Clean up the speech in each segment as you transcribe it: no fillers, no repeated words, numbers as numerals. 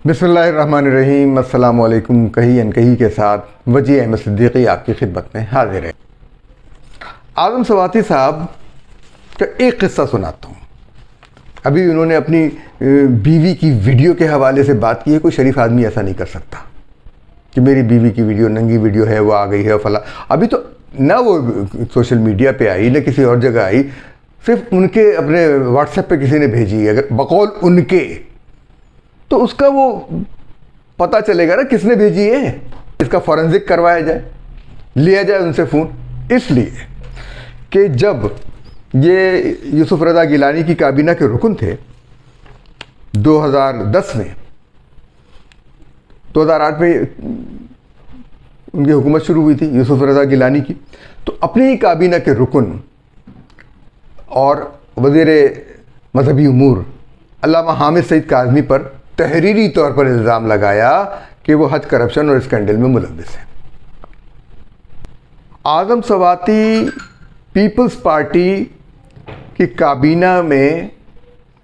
बिस्मिल्लाहिर्रहमानिर्रहीम। अस्सलामु अलैकुम। कही अनकही के साथ वजी अहमद सिद्दीकी आपकी खिदमत में हाजिर है। आज़म सवाती साहब का एक किस्सा सुनाता हूँ। अभी उन्होंने अपनी बीवी की वीडियो के हवाले से बात की है। कोई शरीफ आदमी ऐसा नहीं कर सकता कि मेरी बीवी की वीडियो नंगी वीडियो है, वो आ गई है फला। अभी तो ना वो सोशल मीडिया पे आई, ना किसी और जगह आई, सिर्फ उनके अपने व्हाट्सएप पे किसी ने भेजी। अगर बकौल उनके, तो उसका वो पता चलेगा ना किसने भेजी है। इसका फॉरेंसिक करवाया जाए, लिया जाए उनसे फ़ोन। इसलिए कि जब ये यूसुफ रज़ा गिलानी की काबीना के रुकन थे 2010 में, 2008 में उनकी हुकूमत शुरू हुई थी यूसुफ रज़ा गिलानी की, तो अपनी ही काबीना के रुकन और वज़ीर मजहबी उमूर अल्लामा हामिद सईद काज़मी पर तहरीरी तौर पर इल्ज़ाम लगाया कि वो हज करप्शन और स्कैंडल में मुलव्विस है। आज़म सवाती पीपल्स पार्टी की काबीना में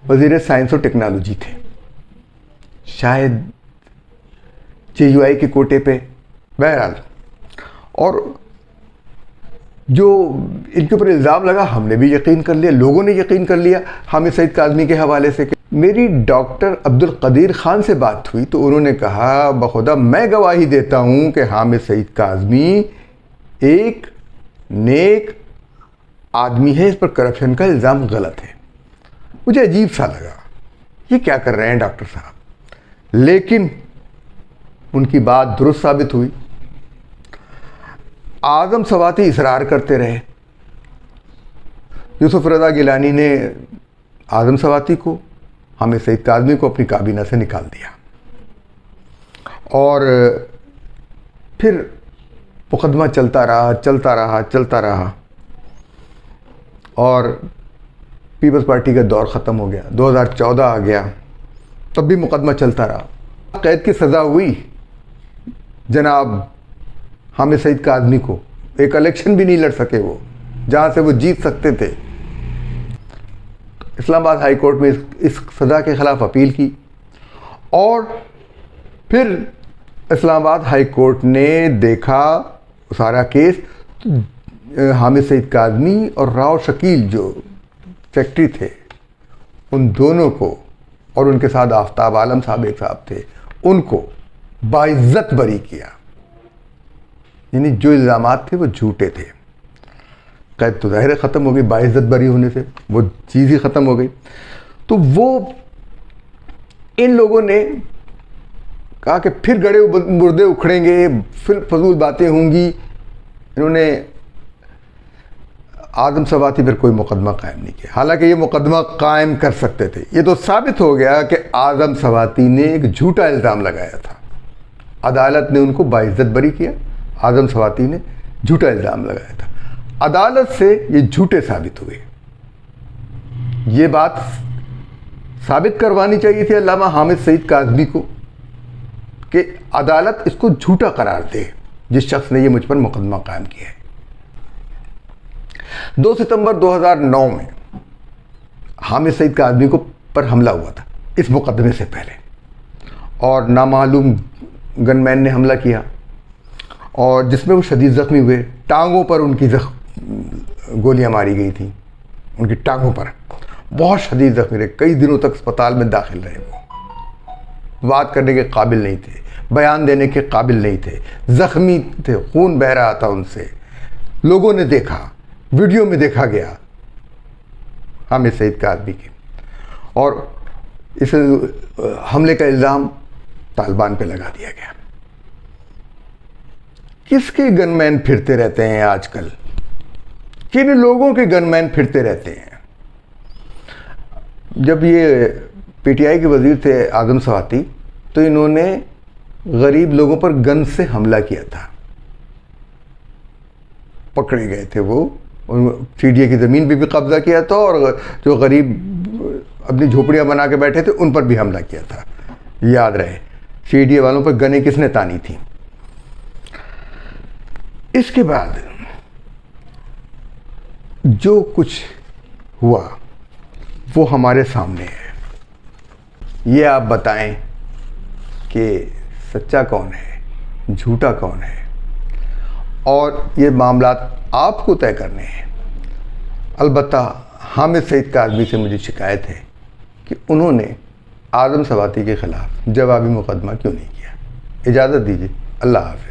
वज़ीर साइंस और टेक्नोलॉजी थे, शायद JUI के कोटे पे, बहरहाल। और जो इनके ऊपर इल्ज़ाम लगा, हमने भी यकीन कर लिया, लोगों ने यकीन कर लिया हामिद सईद काज़मी के हवाले से। मेरी डॉक्टर अब्दुल कदीर ख़ान से बात हुई तो उन्होंने कहा, बखुदा मैं गवाही देता हूँ कि हामिद सईद काज़मी एक नेक आदमी है, इस पर करप्शन का इल्ज़ाम गलत है। मुझे अजीब सा लगा, ये क्या कर रहे हैं डॉक्टर साहब। लेकिन उनकी बात दुरुस्त साबित हुई। आज़म सवाती इसरार करते रहे। यूसुफ रज़ा गिलानी ने आज़म सवाती को, हामिद सईद काज़मी को अपनी काबीना से निकाल दिया और फिर मुकदमा चलता रहा और पीपल्स पार्टी का दौर ख़त्म हो गया। 2014 आ गया, तब भी मुकदमा चलता रहा। कैद की सज़ा हुई जनाब हामिद सईद काज़मी को। एक इलेक्शन भी नहीं लड़ सके वो, जहाँ से वो जीत सकते थे। इस्लामाबाद हाई कोर्ट में इस सज़ा के ख़िलाफ़ अपील की और फिर इस्लामाबाद हाई कोर्ट ने देखा सारा केस, तो हामिद सईद काज़मी और राव शकील जो सेक्रेटरी थे, उन दोनों को, और उनके साथ आफ्ताब आलम साहब एक साहब थे, उनको बाइज्जत बरी किया। यानी जो इल्ज़ामात थे वो झूठे थे। कैद तो ज़ाहिर ख़त्म हो गई, बाइज्जत बरी होने से वो चीज़ ही ख़त्म हो गई। तो वो इन लोगों ने कहा कि फिर गड़े मुर्दे उखड़ेंगे, फिर फजूल बातें होंगी। इन्होंने आज़म सवाती पर कोई मुकदमा कायम नहीं किया, हालांकि ये मुकदमा कायम कर सकते थे। ये तो साबित हो गया कि आज़म सवाती ने एक झूठा इल्ज़ाम लगाया था। अदालत ने उनको बाइज्जत बरी किया, आज़म सवाती ने झूठा इल्ज़ाम लगाया था। अदालत से ये झूठे साबित हुए। ये बात साबित करवानी चाहिए थी अल्लामा हामिद सईद काज़मी को कि अदालत इसको झूठा करार दे, जिस शख्स ने ये मुझ पर मुकदमा कायम किया है। 2 सितंबर 2009 में हामिद सईद काज़मी को पर हमला हुआ था इस मुकदमे से पहले, और नामालूम गनमैन ने हमला किया और जिसमें वो शदीद ज़ख्मी हुए। टांगों पर उनकी गोलियां मारी गई थी, उनकी टांगों पर बहुत शदीद ज़ख्मी रहे। कई दिनों तक अस्पताल में दाखिल रहे। वो बात करने के काबिल नहीं थे, बयान देने के काबिल नहीं थे, ज़ख्मी थे, खून बह रहा था उनसे। लोगों ने देखा, वीडियो में देखा गया हामिद सईद काज़मी की। और इस हमले का इल्ज़ाम तालिबान पे लगा दिया गया। किसके गनमैन फिरते रहते हैं आजकल? किन लोगों के गनमैन फिरते रहते हैं? जब ये PTI के वज़ीर थे आज़म सवाती, तो इन्होंने गरीब लोगों पर गन से हमला किया था। पकड़े गए थे वो, CDA की ज़मीन पे भी कब्ज़ा किया था और जो गरीब अपनी झोपड़ियाँ बना के बैठे थे उन पर भी हमला किया था। याद रहे, CDA वालों पर गनें किसने तानी थी। इसके बाद जो कुछ हुआ वो हमारे सामने है। ये आप बताएं कि सच्चा कौन है, झूठा कौन है, और ये मामलात आपको तय करने हैं। अलबत्ता हामिद सईद काज़मी से मुझे शिकायत है कि उन्होंने आदम सवाती के ख़िलाफ़ जवाबी मुकदमा क्यों नहीं किया। इजाज़त दीजिए, अल्लाह हाफ़िज़।